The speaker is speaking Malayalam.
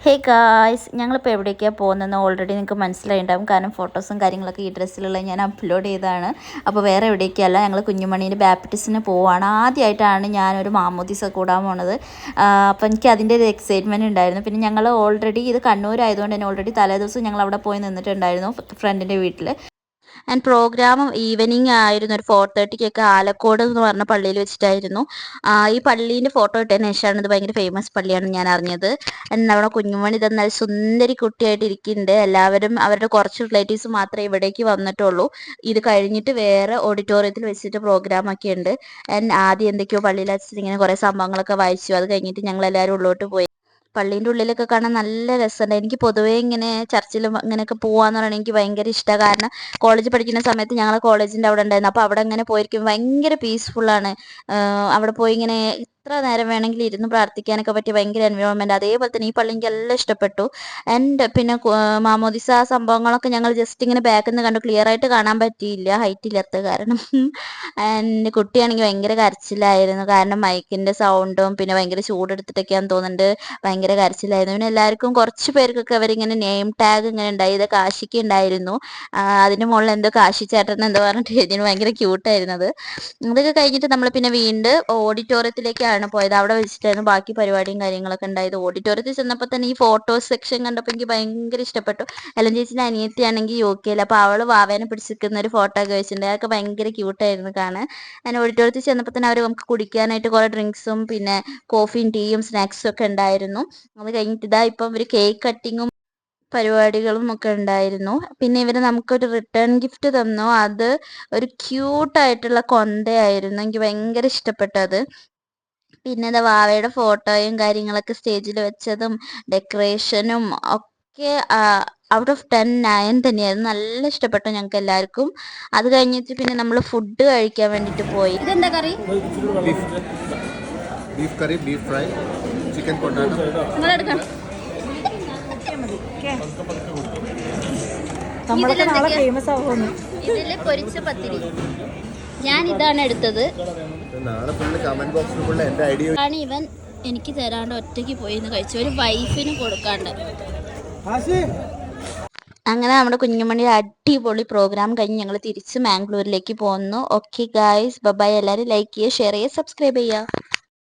ഹേ ഗായ്സ്, ഞങ്ങളിപ്പോൾ എവിടേക്കാണ് പോകുന്നതെന്ന് ഓൾറെഡി നിങ്ങൾക്ക് മനസ്സിലായിട്ടുണ്ടാകും. കാരണം ഫോട്ടോസും കാര്യങ്ങളൊക്കെ ഈ ഡ്രസ്സിലുള്ള ഞാൻ അപ്ലോഡ് ചെയ്തതാണ്. അപ്പോൾ വേറെ എവിടേക്കല്ല, ഞങ്ങൾ കുഞ്ഞുമണീൻ്റെ ബാപ്റ്റിസിന് പോവുകയാണ്. ആദ്യമായിട്ടാണ് ഞാനൊരു മാമോദീസ കൂടാൻ പോണത്. അപ്പോൾ എനിക്ക് അതിൻ്റെ ഒരു എക്സൈറ്റ്മെൻറ്റ് ഉണ്ടായിരുന്നു. പിന്നെ ഞങ്ങൾ ഓൾറെഡി ഇത് കണ്ണൂരായതുകൊണ്ട് തന്നെ ഓൾറെഡി തലേദിവസം ഞങ്ങൾ അവിടെ പോയി നിന്നിട്ടുണ്ടായിരുന്നു ഫ്രണ്ടിൻ്റെ വീട്ടിൽ. ആൻഡ് പ്രോഗ്രാം ഈവനിങ് ആയിരുന്നു. ഒരു 4:30ക്കൊക്കെ ആലക്കോട് എന്ന് പറഞ്ഞ പള്ളിയിൽ വെച്ചിട്ടായിരുന്നു. ഈ പള്ളീൻ്റെ ഫോട്ടോ ഇട്ടതിന് ശേഷമാണ് ഇത് ഭയങ്കര ഫേമസ് പള്ളിയാണെന്ന് ഞാൻ അറിഞ്ഞത്. ആൻഡ് അവിടെ കുഞ്ഞുമണി ഇതെന്നാൽ സുന്ദരി കുട്ടിയായിട്ട് ഇരിക്കുന്നുണ്ട്. എല്ലാവരും അവരുടെ കുറച്ച് റിലേറ്റീവ്സ് മാത്രമേ ഇവിടേക്ക് വന്നിട്ടുള്ളൂ. ഇത് കഴിഞ്ഞിട്ട് വേറെ ഓഡിറ്റോറിയത്തിൽ വെച്ചിട്ട് പ്രോഗ്രാം ഒക്കെ ഉണ്ട്. ആൻഡ് ആദ്യം എന്തൊക്കെയോ പള്ളിയിൽ വെച്ചിട്ട് ഇങ്ങനെ കുറേ സംഭവങ്ങളൊക്കെ വായിച്ചു. അത് കഴിഞ്ഞിട്ട് ഞങ്ങൾ എല്ലാവരും ഉള്ളോട്ട് പോയി. പള്ളീൻ്റെ ഉള്ളിലൊക്കെ കാണാൻ നല്ല രസമുണ്ട്. എനിക്ക് പൊതുവേ ഇങ്ങനെ ചർച്ചിലും ഇങ്ങനെയൊക്കെ പോകാന്ന് പറയുന്നത് എനിക്ക് ഭയങ്കര ഇഷ്ടമാണ്. കാരണം കോളേജ് പഠിക്കുന്ന സമയത്ത് ഞങ്ങൾ കോളേജിൻ്റെ അവിടെ ഉണ്ടായിരുന്നു. അപ്പോൾ അവിടെ അങ്ങനെ പോയിരിക്കും ഭയങ്കര പീസ്ഫുള്ളാണ്. അവിടെ പോയി ഇങ്ങനെ എത്ര നേരം വേണമെങ്കിലും ഇരുന്ന് പ്രാർത്ഥിക്കാനൊക്കെ പറ്റിയ ഭയങ്കര എൻവയോൺമെൻറ്റ്. അതേപോലെ തന്നെ ഈ പള്ളി എനിക്ക് എല്ലാം ഇഷ്ടപ്പെട്ടു. ആൻഡ് പിന്നെ മാമോദിസ സംഭവങ്ങളൊക്കെ ഞങ്ങൾ ജസ്റ്റ് ഇങ്ങനെ ബാക്കിൽ നിന്ന് കണ്ടു. ക്ലിയർ ആയിട്ട് കാണാൻ പറ്റിയില്ല, ഹൈറ്റ് ഇല്ലാത്ത കാരണം. ആൻഡ് കുട്ടിയാണെങ്കിൽ ഭയങ്കര കരച്ചിലായിരുന്നു. കാരണം മൈക്കിൻ്റെ സൗണ്ടും പിന്നെ ഭയങ്കര ചൂടെടുത്തിട്ടൊക്കെയാണെന്ന് തോന്നുന്നുണ്ട് ഭയങ്കര കരച്ചിലായിരുന്നു. പിന്നെ എല്ലാവർക്കും കുറച്ച് പേർക്കൊക്കെ അവരിങ്ങനെ നെയിം ടാഗ് ഇങ്ങനെ ഉണ്ടായി. ഇത് കാശിക്ക് ഉണ്ടായിരുന്നു. അതിൻ്റെ മുകളിൽ എന്തോ കാശി ചേട്ടൻ എന്തോ പറഞ്ഞിട്ട് എഴുതിന് ഭയങ്കര ക്യൂട്ടായിരുന്നു അത്. ഇതൊക്കെ കഴിഞ്ഞിട്ട് നമ്മൾ പിന്നെ വീണ്ടും ഓഡിറ്റോറിയത്തിലേക്കാണ് പോയത്. അവിടെ വെച്ചിട്ടായിരുന്നു ബാക്കി പരിപാടിയും കാര്യങ്ങളൊക്കെ ഉണ്ടായത്. ഓഡിറ്റോറിയത്തിൽ ചെന്നപ്പോൾ തന്നെ ഈ ഫോട്ടോസ് സെക്ഷൻ കണ്ടപ്പോൾ എനിക്ക് ഭയങ്കര ഇഷ്ടപ്പെട്ടു. എല്ലാം ചേച്ചിൻ്റെ അനിയത്തിയാണെങ്കിൽ UK-യിൽ. അപ്പോൾ അവൾ വാവേനെ പിടിച്ചിരിക്കുന്ന ഒരു ഫോട്ടോ ഒക്കെ വെച്ചിട്ടുണ്ട്. അതൊക്കെ ഭയങ്കര ക്യൂട്ടായിരുന്നു കാണാൻ. ഞാൻ ഓഡിറ്റോറിയത്തിൽ ചെന്നപ്പോൾ തന്നെ അവർ നമുക്ക് കുടിക്കാനായിട്ട് കുറേ ഡ്രിങ്ക്സും പിന്നെ കോഫിയും ടീയും സ്നാക്സും ഒക്കെ ഉണ്ടായിരുന്നു. അത് കഴിഞ്ഞിട്ട് ഇതാ ഇപ്പം ഒരു കേക്ക് കട്ടിങ്ങും പരിപാടികളും ഒക്കെ ഉണ്ടായിരുന്നു. പിന്നെ ഇവർ നമുക്കൊരു റിട്ടേൺ ഗിഫ്റ്റ് തന്നു. അത് ഒരു ക്യൂട്ടായിട്ടുള്ള കൊന്തയായിരുന്നു. എനിക്ക് ഭയങ്കര ഇഷ്ടപ്പെട്ടത്. പിന്നെ എന്താ വാവയുടെ ഫോട്ടോയും കാര്യങ്ങളൊക്കെ സ്റ്റേജിൽ വെച്ചതും ഡെക്കറേഷനും ഒക്കെ ഔട്ട് ഓഫ് 10 9 തന്നെയായിരുന്നു. നല്ല ഇഷ്ടപ്പെട്ടു ഞങ്ങൾക്ക് എല്ലാവർക്കും. അത് കഴിഞ്ഞിട്ട് പിന്നെ നമ്മൾ ഫുഡ് കഴിക്കാൻ വേണ്ടിയിട്ട് പോയി. ഇതെന്താ കറി? ബീഫ് കറി, ബീഫ് ഫ്രൈ, ചിക്കൻ പൊട്ടാറ്റോ. നിങ്ങളെടുക്കണം. ഇതില് പൊരിച്ച പത്തിരി. ഞാൻ ഇതാണ് എടുത്തത്. നാളെ ഫുള്ള് കമന്റ് ബോക്സിൽ ഫുള്ള് എൻ്റെ ഐഡിയ ആണ്. ഇവൻ എനിക്ക് തരാണ്ട് ഒറ്റയ്ക്ക് പോയി എന്ന് കഴിച്ചു. ഒരു വൈഫിന് കൊടുക്കാണ്ട്. അങ്ങനെ നമ്മുടെ കുഞ്ഞുമണി അടിപൊളി പ്രോഗ്രാം കഴിഞ്ഞ് ഞങ്ങൾ തിരിച്ച് മാംഗ്ലൂരിലേക്ക് പോന്നു. Okay guys, bye. എല്ലാവരും ലൈക്ക് ചെയ്യുക, ഷെയർ ചെയ്യുക, സബ്സ്ക്രൈബ് ചെയ്യുക.